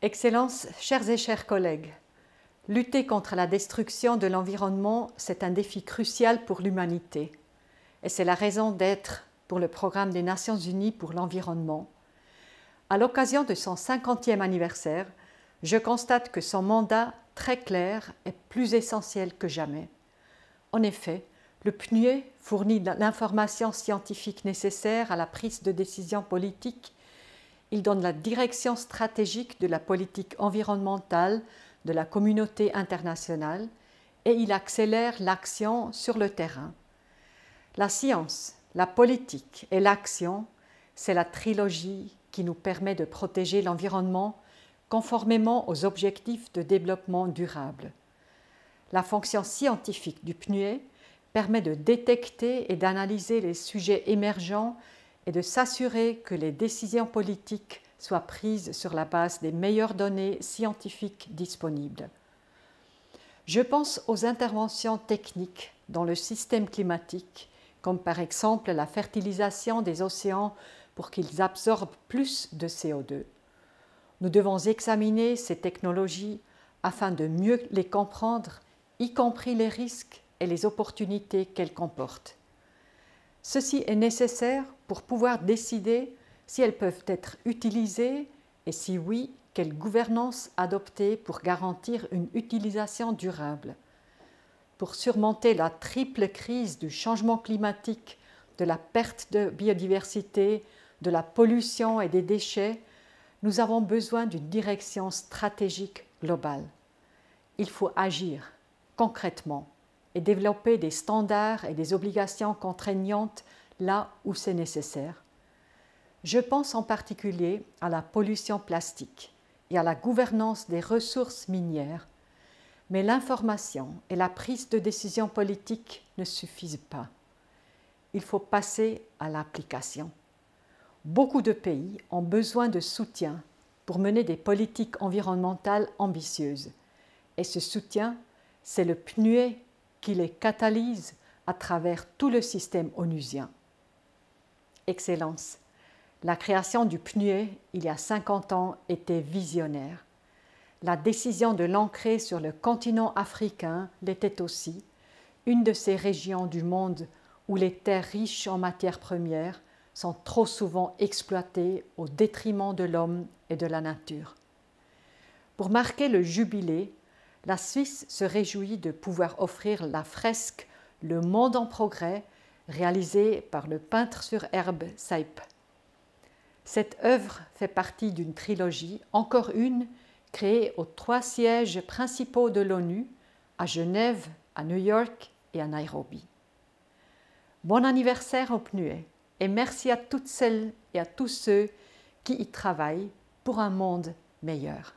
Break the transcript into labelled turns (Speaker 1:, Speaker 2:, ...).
Speaker 1: Excellences, chers et chers collègues, lutter contre la destruction de l'environnement, c'est un défi crucial pour l'humanité. Et c'est la raison d'être pour le programme des Nations Unies pour l'environnement. À l'occasion de son 50e anniversaire, je constate que son mandat très clair est plus essentiel que jamais. En effet, le PNUE fournit l'information scientifique nécessaire à la prise de décision politique. Il donne la direction stratégique de la politique environnementale de la communauté internationale et il accélère l'action sur le terrain. La science, la politique et l'action, c'est la trilogie qui nous permet de protéger l'environnement conformément aux objectifs de développement durable. La fonction scientifique du PNUE permet de détecter et d'analyser les sujets émergents et de s'assurer que les décisions politiques soient prises sur la base des meilleures données scientifiques disponibles. Je pense aux interventions techniques dans le système climatique, comme par exemple la fertilisation des océans pour qu'ils absorbent plus de CO2. Nous devons examiner ces technologies afin de mieux les comprendre, y compris les risques et les opportunités qu'elles comportent. Ceci est nécessaire pour pouvoir décider si elles peuvent être utilisées et si oui, quelle gouvernance adopter pour garantir une utilisation durable. Pour surmonter la triple crise du changement climatique, de la perte de biodiversité, de la pollution et des déchets, nous avons besoin d'une direction stratégique globale. Il faut agir concrètement et développer des standards et des obligations contraignantes là où c'est nécessaire. Je pense en particulier à la pollution plastique et à la gouvernance des ressources minières, mais l'information et la prise de décision politique ne suffisent pas. Il faut passer à l'application. Beaucoup de pays ont besoin de soutien pour mener des politiques environnementales ambitieuses. Et ce soutien, c'est le PNUE qui les catalyse à travers tout le système onusien. Excellences, la création du PNUE il y a 50 ans était visionnaire. La décision de l'ancrer sur le continent africain l'était aussi, une de ces régions du monde où les terres riches en matières premières sont trop souvent exploitées au détriment de l'homme et de la nature. Pour marquer le jubilé, la Suisse se réjouit de pouvoir offrir la fresque « Le monde en progrès » réalisée par le peintre sur herbe Seipp. Cette œuvre fait partie d'une trilogie, encore une, créée aux 3 sièges principaux de l'ONU, à Genève, à New York et à Nairobi. Bon anniversaire au PNUE et merci à toutes celles et à tous ceux qui y travaillent pour un monde meilleur.